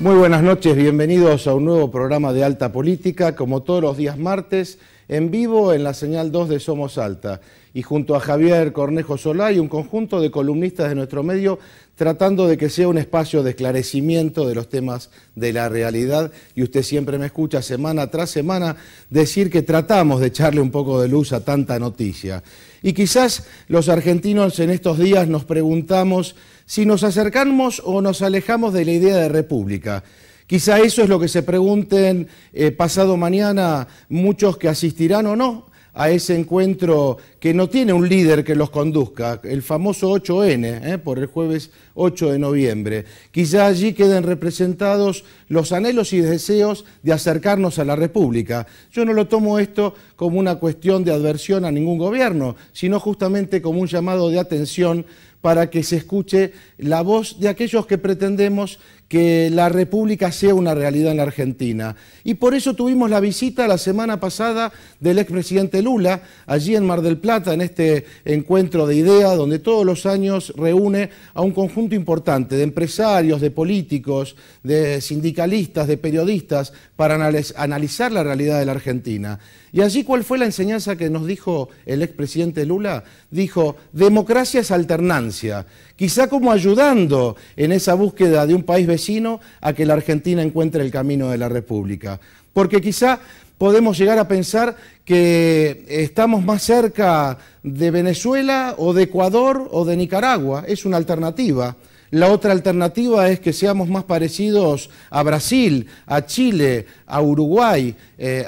Muy buenas noches, bienvenidos a un nuevo programa de Alta Política, como todos los días martes, en vivo en la señal 2 de Somos Alta. Y junto a Javier Cornejo Solá y un conjunto de columnistas de nuestro medio, tratando de que sea un espacio de esclarecimiento de los temas de la realidad. Y usted siempre me escucha semana tras semana decir que tratamos de echarle un poco de luz a tanta noticia. Y quizás los argentinos en estos días nos preguntamos si nos acercamos o nos alejamos de la idea de república. Quizá eso es lo que se pregunten pasado mañana muchos que asistirán o no a ese encuentro que no tiene un líder que los conduzca, el famoso 8N, por el jueves 8 de noviembre. Quizá allí queden representados los anhelos y deseos de acercarnos a la República. Yo no lo tomo esto como una cuestión de adversión a ningún gobierno, sino justamente como un llamado de atención para que se escuche la voz de aquellos que pretendemos que la República sea una realidad en la Argentina. Y por eso tuvimos la visita la semana pasada del expresidente Lula, allí en Mar del Plata, en este encuentro de ideas, donde todos los años reúne a un conjunto importante de empresarios, de políticos, de sindicalistas, de periodistas, para analizar la realidad de la Argentina. Y allí, ¿cuál fue la enseñanza que nos dijo el expresidente Lula? Dijo, democracia es alternancia, quizá como ayudando en esa búsqueda de un país vecino a que la Argentina encuentre el camino de la República. Porque quizá podemos llegar a pensar que estamos más cerca de Venezuela o de Ecuador o de Nicaragua, es una alternativa. La otra alternativa es que seamos más parecidos a Brasil, a Chile, a Uruguay,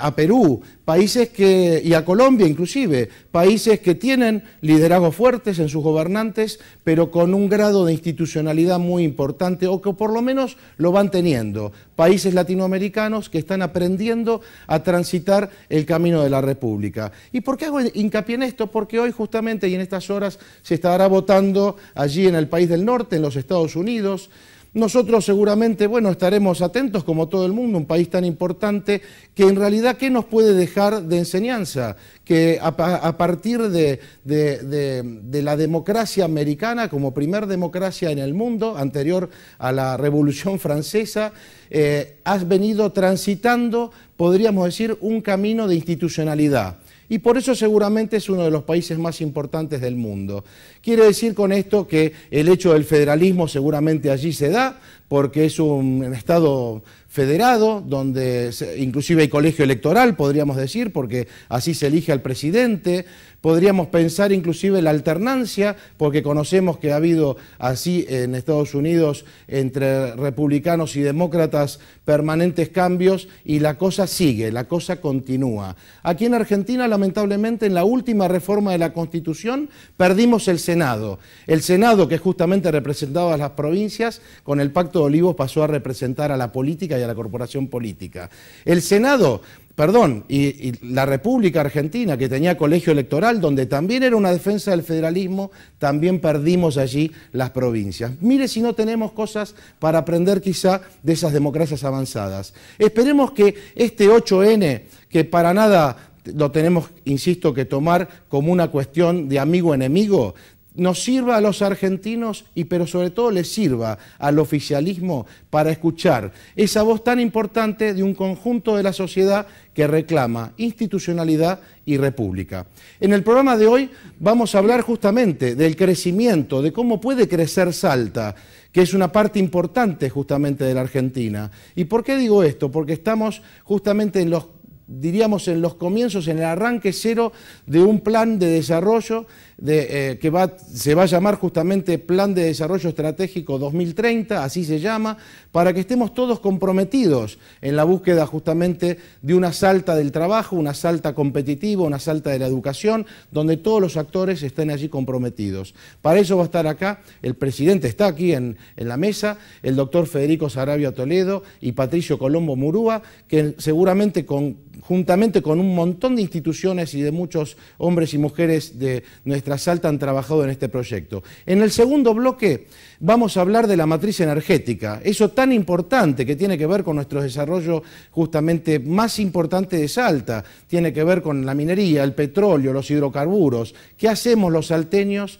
a Perú, países y a Colombia inclusive, países que tienen liderazgos fuertes en sus gobernantes, pero con un grado de institucionalidad muy importante, o que por lo menos lo van teniendo. Países latinoamericanos que están aprendiendo a transitar el camino de la República. ¿Y por qué hago hincapié en esto? Porque hoy justamente y en estas horas se estará votando allí en el país del norte, en los Estados Unidos. Nosotros seguramente, estaremos atentos como todo el mundo, un país tan importante que en realidad, ¿qué nos puede dejar de enseñanza? Que a partir de la democracia americana, como primer democracia en el mundo, anterior a la Revolución Francesa, has venido transitando, podríamos decir, un camino de institucionalidad. Y por eso seguramente es uno de los países más importantes del mundo. Quiere decir con esto que el hecho del federalismo seguramente allí se da, porque es un Estado federado, donde inclusive hay colegio electoral, podríamos decir, porque así se elige al presidente. Podríamos pensar inclusive la alternancia, porque conocemos que ha habido así en Estados Unidos entre republicanos y demócratas permanentes cambios y la cosa sigue, la cosa continúa. Aquí en Argentina, lamentablemente, en la última reforma de la Constitución perdimos el Senado. El Senado, que justamente representaba a las provincias, con el Pacto de Olivos pasó a representar a la política y a la corporación política. El Senado... y la República Argentina, que tenía colegio electoral, donde también era una defensa del federalismo, también perdimos allí las provincias. Mire si no tenemos cosas para aprender quizá de esas democracias avanzadas. Esperemos que este 8N, que para nada lo tenemos, insisto, que tomar como una cuestión de amigo-enemigo, nos sirva a los argentinos pero sobre todo les sirva al oficialismo para escuchar esa voz tan importante de un conjunto de la sociedad que reclama institucionalidad y república. En el programa de hoy vamos a hablar justamente del crecimiento, de cómo puede crecer Salta, que es una parte importante justamente de la Argentina. ¿Y por qué digo esto? Porque estamos justamente en los comienzos, en el arranque cero de un plan de desarrollo que se va a llamar justamente Plan de Desarrollo Estratégico 2030, así se llama, para que estemos todos comprometidos en la búsqueda justamente de una Salta del trabajo, una Salta competitiva, una Salta de la educación, donde todos los actores estén allí comprometidos. Para eso va a estar acá, el presidente está aquí en la mesa, el doctor Federico Saravia Toledo y Patricio Colombo Murúa, que seguramente juntamente con un montón de instituciones y de muchos hombres y mujeres de nuestra Salta han trabajado en este proyecto. En el segundo bloque vamos a hablar de la matriz energética, eso tan importante que tiene que ver con nuestro desarrollo justamente más importante de Salta, tiene que ver con la minería, el petróleo, los hidrocarburos. ¿Qué hacemos los salteños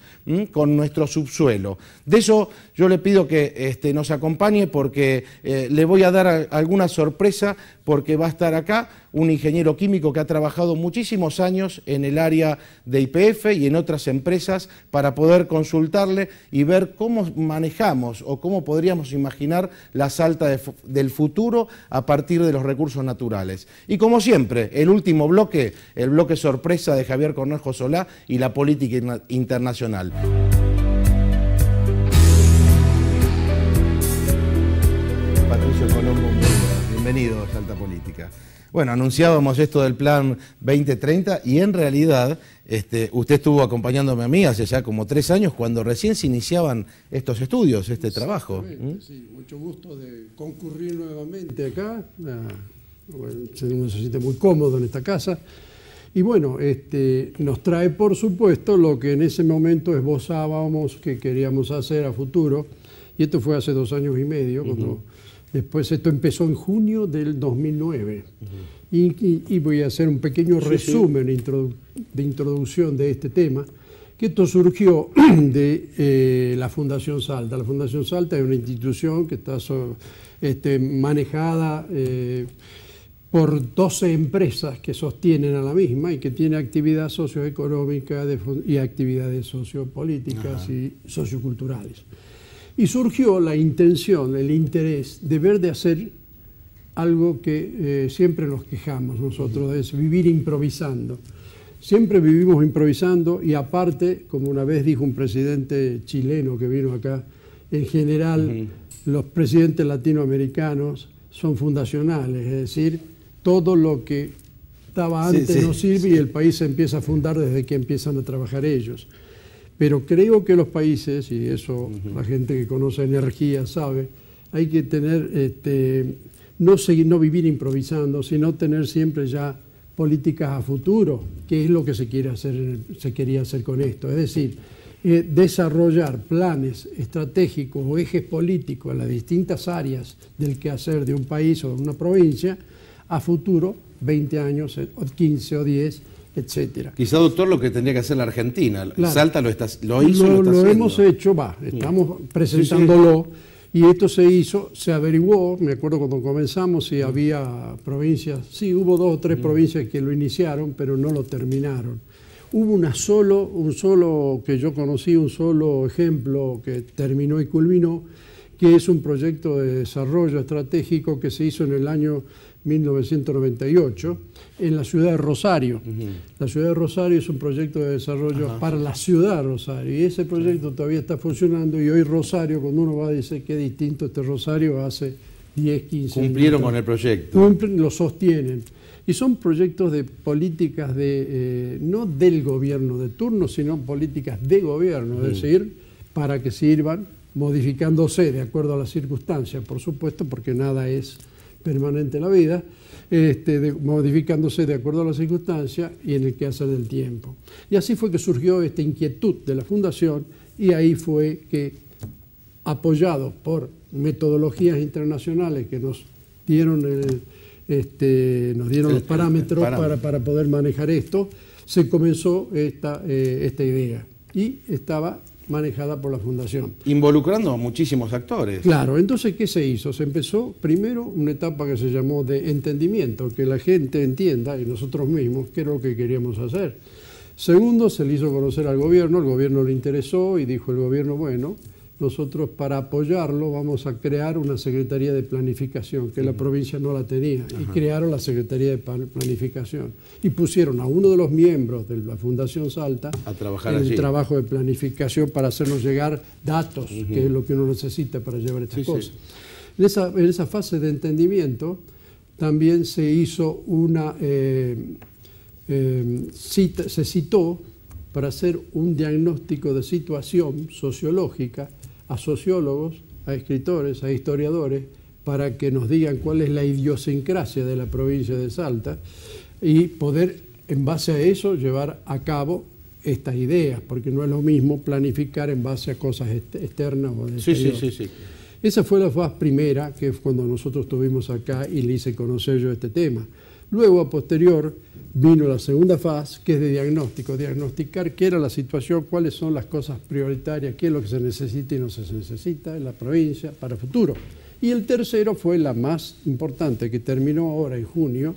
con nuestro subsuelo? De eso yo le pido que nos acompañe porque le voy a dar alguna sorpresa, porque va a estar acá un ingeniero químico que ha trabajado muchísimos años en el área de YPF y en otras empresas para poder consultarle y ver cómo manejamos o cómo podríamos imaginar la Salta del futuro a partir de los recursos naturales. Y como siempre, el último bloque, el bloque sorpresa de Javier Cornejo Solá y la política internacional. Patricio Colombo, bienvenido a Salta Política. Bueno, anunciábamos esto del plan 2030 y en realidad usted estuvo acompañándome a mí hace ya como 3 años cuando recién se iniciaban estos estudios, este trabajo. Sí, mucho gusto de concurrir nuevamente acá. Uno se siente muy cómodo en esta casa. Y bueno, nos trae por supuesto lo que en ese momento esbozábamos que queríamos hacer a futuro. Y esto fue hace 2 años y medio, cuando después esto empezó en junio del 2009. Y voy a hacer un pequeño resumen de introducción de este tema, que esto surgió de la Fundación Salta. La Fundación Salta es una institución que está manejada por 12 empresas que sostienen a la misma y que tiene actividad socioeconómica y actividades sociopolíticas y socioculturales. Y surgió la intención, el interés de ver de hacer algo que siempre nos quejamos nosotros, es vivir improvisando. Siempre vivimos improvisando y aparte, como una vez dijo un presidente chileno que vino acá, en general los presidentes latinoamericanos son fundacionales, es decir, todo lo que estaba antes no sirve y el país se empieza a fundar desde que empiezan a trabajar ellos. Pero creo que los países, y eso la gente que conoce energía sabe, hay que tener, no vivir improvisando, sino tener siempre ya políticas a futuro, que es lo que se quería hacer con esto. Es decir, desarrollar planes estratégicos o ejes políticos en las distintas áreas del quehacer de un país o de una provincia a futuro, 20 años, o 15 o 10, etcétera. Quizá, doctor, lo que tendría que hacer la Argentina. Claro. Salta lo hizo, lo hemos hecho, estamos presentándolo, y esto se hizo, se averiguó, me acuerdo cuando comenzamos si había provincias, sí, hubo 2 o 3 provincias que lo iniciaron, pero no lo terminaron. Hubo un solo que yo conocí, un solo ejemplo que terminó y culminó, que es un proyecto de desarrollo estratégico que se hizo en el año 1998 en la ciudad de Rosario. La ciudad de Rosario es un proyecto de desarrollo para la ciudad de Rosario y ese proyecto todavía está funcionando y hoy Rosario, cuando uno va a decir qué distinto este Rosario hace 10, 15 años. Cumplieron con el proyecto. Lo sostienen. Y son proyectos de políticas no del gobierno de turno, sino políticas de gobierno, es decir, para que sirvan modificándose de acuerdo a las circunstancias, por supuesto, porque nada es permanente en la vida, modificándose de acuerdo a las circunstancias y en el quehacer del tiempo. Y así fue que surgió esta inquietud de la Fundación y ahí fue que, apoyados por metodologías internacionales que nos dieron, los parámetros para poder manejar esto, se comenzó esta idea y estaba manejada por la Fundación. Involucrando a muchísimos actores. Claro, entonces, ¿qué se hizo? Se empezó primero una etapa que se llamó de entendimiento, que la gente entienda, y nosotros mismos, qué era lo que queríamos hacer. Segundo, se le hizo conocer al gobierno, el gobierno le interesó y dijo el gobierno, bueno, nosotros para apoyarlo vamos a crear una Secretaría de Planificación, que la provincia no la tenía, y crearon la Secretaría de Planificación. Y pusieron a uno de los miembros de la Fundación Salta a trabajar en allí. el trabajo de planificación para hacernos llegar datos, que es lo que uno necesita para llevar estas cosas. En esa fase de entendimiento también se hizo se citó para hacer un diagnóstico de situación sociológica a sociólogos, a escritores, a historiadores, para que nos digan cuál es la idiosincrasia de la provincia de Salta y poder, en base a eso, llevar a cabo estas ideas, porque no es lo mismo planificar en base a cosas externas o de exterior. Sí. Esa fue la fase primera, que es cuando nosotros estuvimos acá y le hice conocer yo este tema. Luego, a posterior, vino la segunda fase, que es de diagnóstico, diagnosticar qué era la situación, cuáles son las cosas prioritarias, qué es lo que se necesita y no se necesita en la provincia para el futuro. Y el tercero fue la más importante, que terminó ahora en julio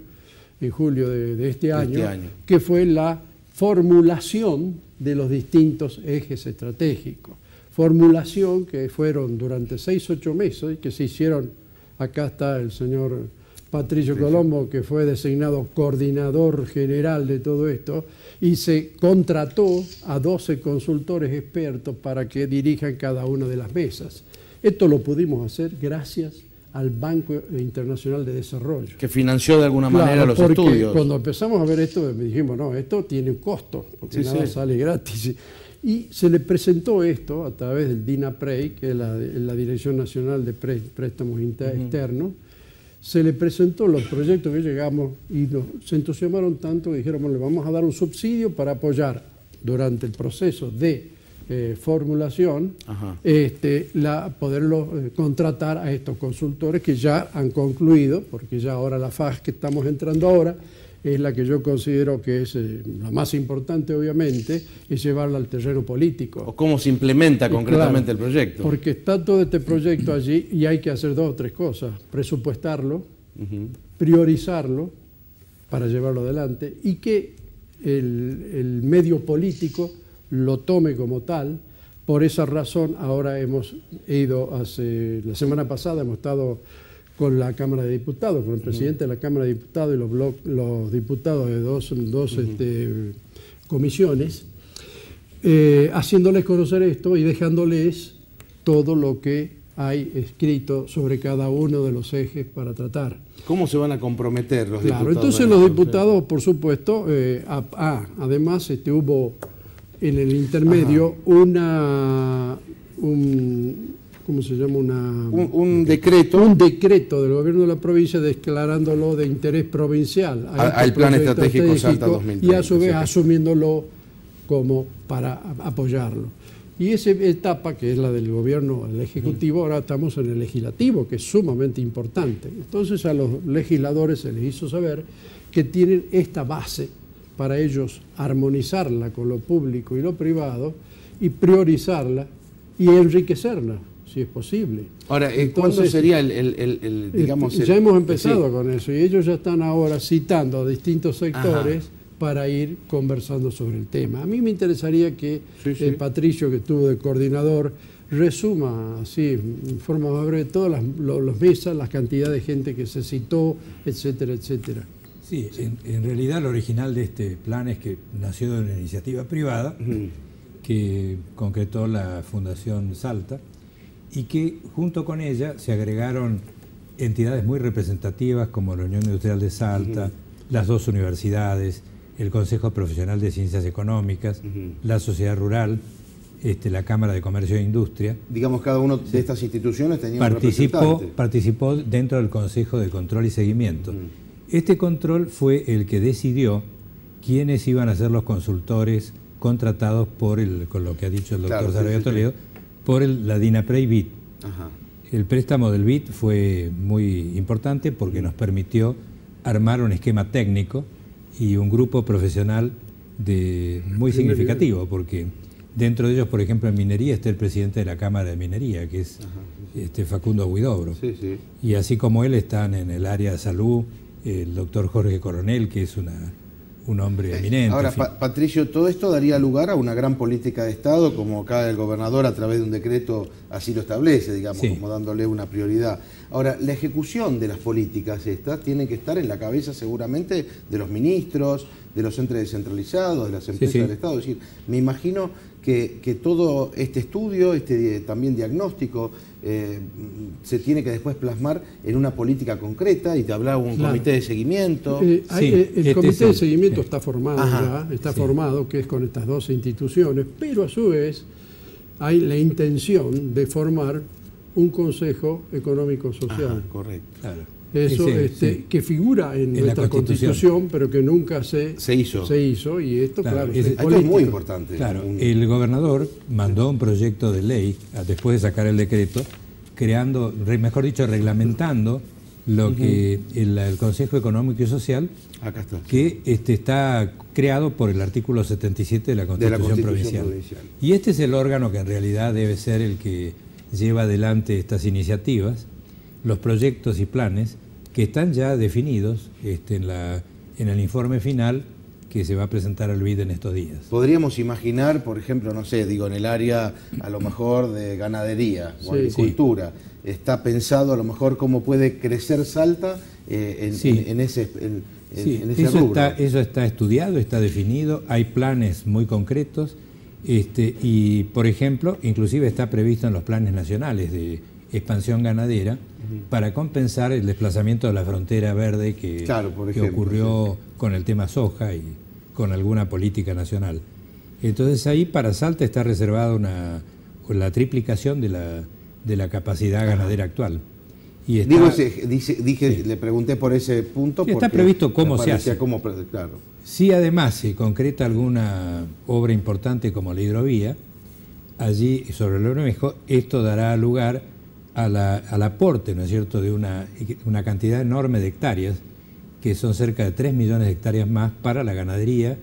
de este año, que fue la formulación de los distintos ejes estratégicos. Formulación que fueron durante 6 u 8 meses, que se hicieron, acá está el señor Patricio Colombo, que fue designado coordinador general de todo esto, y se contrató a 12 consultores expertos para que dirijan cada una de las mesas. Esto lo pudimos hacer gracias al Banco Internacional de Desarrollo, que financió de alguna manera los estudios. Cuando empezamos a ver esto, dijimos, no, esto tiene un costo, porque nada sale gratis. Y se le presentó esto a través del DINAPREI, que es la Dirección Nacional de Préstamos Externos. Se le presentó los proyectos que llegamos y se entusiasmaron tanto que dijeron, bueno, le vamos a dar un subsidio para apoyar durante el proceso de formulación, poderlo contratar a estos consultores que ya han concluido, porque ya ahora la fase que estamos entrando ahora es la que yo considero que es la más importante, obviamente, es llevarla al terreno político. ¿O cómo se implementa concretamente el proyecto? Porque está todo este proyecto allí y hay que hacer 2 o 3 cosas. Presupuestarlo, priorizarlo para llevarlo adelante y que el medio político lo tome como tal. Por esa razón ahora hemos ido, la semana pasada hemos estado con la Cámara de Diputados, con el presidente de la Cámara de Diputados y los diputados de dos comisiones, haciéndoles conocer esto y dejándoles todo lo que hay escrito sobre cada uno de los ejes para tratar. ¿Cómo se van a comprometer los diputados? Entonces los diputados, por supuesto, además hubo en el intermedio ¿cómo se llama? Un decreto. Un decreto del gobierno de la provincia declarándolo de interés provincial. Al Plan Estratégico Salta 2030. Y a su vez asumiéndolo como para apoyarlo. Y esa etapa, que es la del gobierno, el ejecutivo, ahora estamos en el legislativo, que es sumamente importante. Entonces a los legisladores se les hizo saber que tienen esta base para ellos armonizarla con lo público y lo privado y priorizarla y enriquecerla, si es posible. Ahora, ¿cuándo sería digamos... Ya hemos empezado con eso y ellos ya están ahora citando a distintos sectores para ir conversando sobre el tema. A mí me interesaría que Patricio, que estuvo de coordinador, resuma así, en forma más breve, todas las mesas, la cantidad de gente que se citó, etcétera, etcétera. Sí, en realidad lo original de este plan es que nació de una iniciativa privada que concretó la Fundación Salta y que junto con ella se agregaron entidades muy representativas como la Unión Industrial de Salta, las 2 universidades, el Consejo Profesional de Ciencias Económicas, la Sociedad Rural, la Cámara de Comercio e Industria. Digamos, cada una de estas instituciones tenía un representante. Participó dentro del Consejo de Control y Seguimiento. Este control fue el que decidió quiénes iban a ser los consultores contratados con lo que ha dicho el doctor Sarabia Toledo, por la DINAPREI BID. El préstamo del BID fue muy importante porque nos permitió armar un esquema técnico y un grupo profesional muy significativo, porque dentro de ellos, por ejemplo, en minería está el presidente de la Cámara de Minería, que es Facundo Huidobro. Y así como él están en el área de salud el doctor Jorge Coronel, que es un hombre eminente. Ahora, Patricio, todo esto daría lugar a una gran política de Estado, como acá el gobernador a través de un decreto así lo establece, digamos, como dándole una prioridad. Ahora, la ejecución de las políticas estas tiene que estar en la cabeza seguramente de los ministros, de los entes descentralizados, de las empresas del Estado. Es decir, me imagino que todo este estudio, también diagnóstico, se tiene que después plasmar en una política concreta y te hablaba un comité de seguimiento. El comité de seguimiento está formado formado, que es con estas 2 instituciones, pero a su vez hay la intención de formar un Consejo Económico Social. Correcto. Eso, sí, que figura en nuestra Constitución, pero que nunca se hizo, y esto, claro, esto es muy importante. Claro, el gobernador mandó un proyecto de ley, después de sacar el decreto, creando, mejor dicho, reglamentando lo que el Consejo Económico y Social, acá está, que está creado por el artículo 77 de la Constitución Provincial. Y este es el órgano que en realidad debe ser el que lleva adelante estas iniciativas, los proyectos y planes que están ya definidos en el informe final que se va a presentar al BID en estos días. Podríamos imaginar, por ejemplo, no sé, digo, en el área a lo mejor de ganadería o agricultura, está pensado a lo mejor cómo puede crecer Salta en ese rubro. Eso está estudiado, está definido, hay planes muy concretos y, por ejemplo, inclusive está previsto en los planes nacionales de expansión ganadera para compensar el desplazamiento de la frontera verde que ocurrió con el tema soja y con alguna política nacional. Entonces ahí para Salta está reservada la triplicación de la capacidad ganadera actual. Y le pregunté por ese punto. Sí, está previsto cómo se hace. Claro. Si además se concreta alguna obra importante como la hidrovía, allí sobre el Bermejo, esto dará lugar al aporte, ¿no es cierto?, de una cantidad enorme de hectáreas, que son cerca de 3 millones de hectáreas más para la ganadería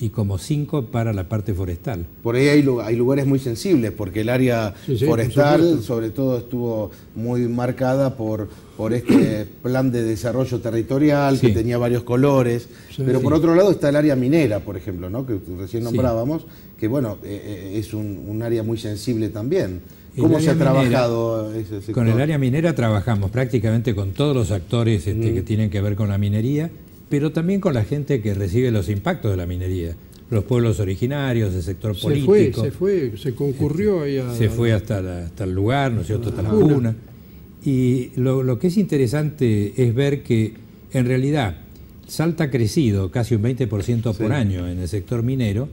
y como 5 para la parte forestal. Por ahí hay lugares muy sensibles, porque el área forestal sobre todo estuvo muy marcada por este plan de desarrollo territorial que tenía varios colores, pero por otro lado está el área minera, por ejemplo, ¿no?, que recién nombrábamos, que bueno, es un área muy sensible también. ¿Cómo se ha trabajado ese sector? Con el área minera trabajamos prácticamente con todos los actores que tienen que ver con la minería, pero también con la gente que recibe los impactos de la minería, los pueblos originarios, el sector político. Se concurrió ahí se fue hasta el lugar, ¿no es cierto?, hasta la cuna. Y lo que es interesante es ver que en realidad Salta ha crecido casi un 20% por año en el sector minero,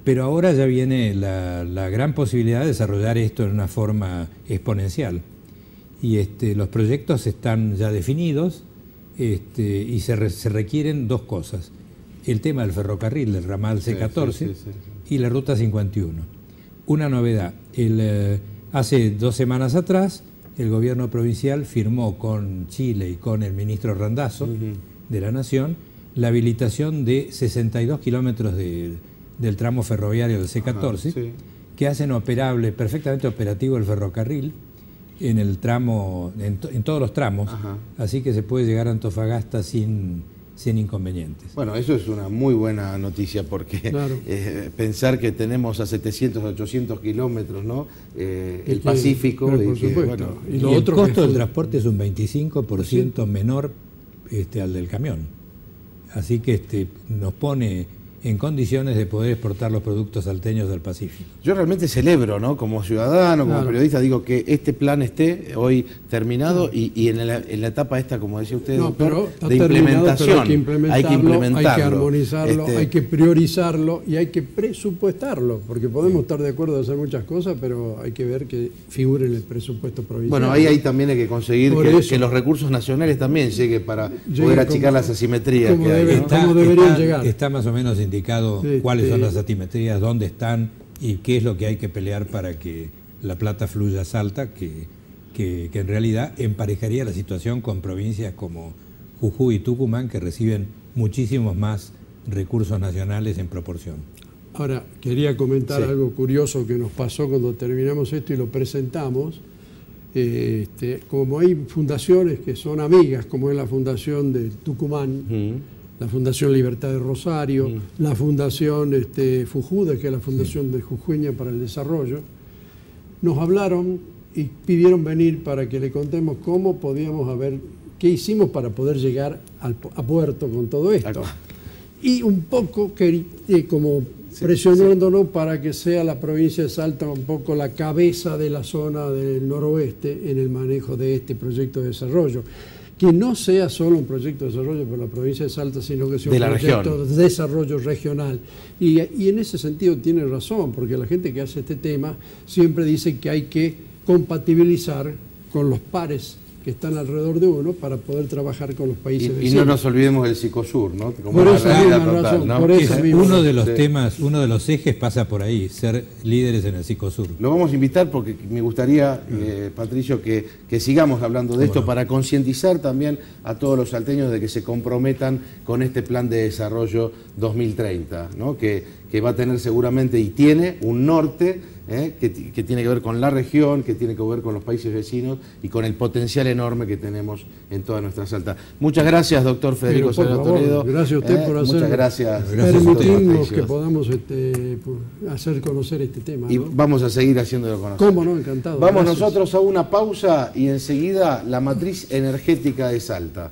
pero ahora ya viene la gran posibilidad de desarrollar esto en una forma exponencial. Y los proyectos están ya definidos y se requieren dos cosas. El tema del ferrocarril, del ramal C14 y la ruta 51. Una novedad, hace 2 semanas atrás el gobierno provincial firmó con Chile y con el ministro Randazzo de la Nación la habilitación de 62 kilómetros del tramo ferroviario del C14, que hacen perfectamente operativo el ferrocarril en todos los tramos, así que se puede llegar a Antofagasta sin inconvenientes. Bueno, eso es una muy buena noticia, porque pensar que tenemos a 700, 800 kilómetros, ¿no? El Pacífico. Y el costo del transporte es un 25% menor al del camión. Así que nos pone en condiciones de poder exportar los productos salteños del Pacífico. Yo realmente celebro, ¿no?, como ciudadano, como periodista, digo que este plan esté hoy terminado y en la etapa esta, como decía usted, doctor, de implementación. Hay que implementarlo, hay que armonizarlo, hay que priorizarlo y hay que presupuestarlo, porque podemos estar de acuerdo de hacer muchas cosas, pero hay que ver que figure en el presupuesto provincial. Bueno, ahí también hay que conseguir que los recursos nacionales también lleguen para poder achicar las asimetrías que hay, ¿no? Como deberían llegar. Está más o menos indicado cuáles son las asimetrías, dónde están y qué es lo que hay que pelear para que la plata fluya a Salta, que en realidad emparejaría la situación con provincias como Jujuy y Tucumán, que reciben muchísimos más recursos nacionales en proporción. Ahora, quería comentar algo curioso que nos pasó cuando terminamos esto y lo presentamos. Como hay fundaciones que son amigas, como es la Fundación de Tucumán, la Fundación Libertad de Rosario, la Fundación FUJUDE, que es la Fundación de Jujueña para el Desarrollo, nos hablaron y pidieron venir para que le contemos cómo podíamos qué hicimos para poder llegar a puerto con todo esto. Y un poco como presionándonos para que sea la provincia de Salta un poco la cabeza de la zona del noroeste en el manejo de este proyecto de desarrollo. Que no sea solo un proyecto de desarrollo por la provincia de Salta, sino que sea un proyecto de desarrollo regional. Y en ese sentido tiene razón, porque la gente que hace este tema siempre dice que hay que compatibilizar con los pares que están alrededor de uno para poder trabajar con los países vecinos. Y no nos olvidemos del Psicosur, ¿no? Como por una esa realidad misma total, razón, ¿no? por esa misma uno de razón. los temas, uno de los ejes pasa por ahí, ser líderes en el Psicosur. Lo vamos a invitar porque me gustaría, Patricio, que sigamos hablando de esto para concientizar también a todos los salteños de que se comprometan con este plan de desarrollo 2030, ¿no? Que va a tener seguramente y tiene un norte que tiene que ver con la región, que tiene que ver con los países vecinos y con el potencial enorme que tenemos en toda nuestra Salta. Muchas gracias, doctor Federico Salgado Toledo. Gracias a usted por muchas gracias. Permitirnos que podamos hacer conocer este tema, ¿no? Y vamos a seguir haciéndolo conocer. ¿Cómo no? Encantado. Vamos Gracias. nosotros a una pausa y enseguida la matriz energética de Salta.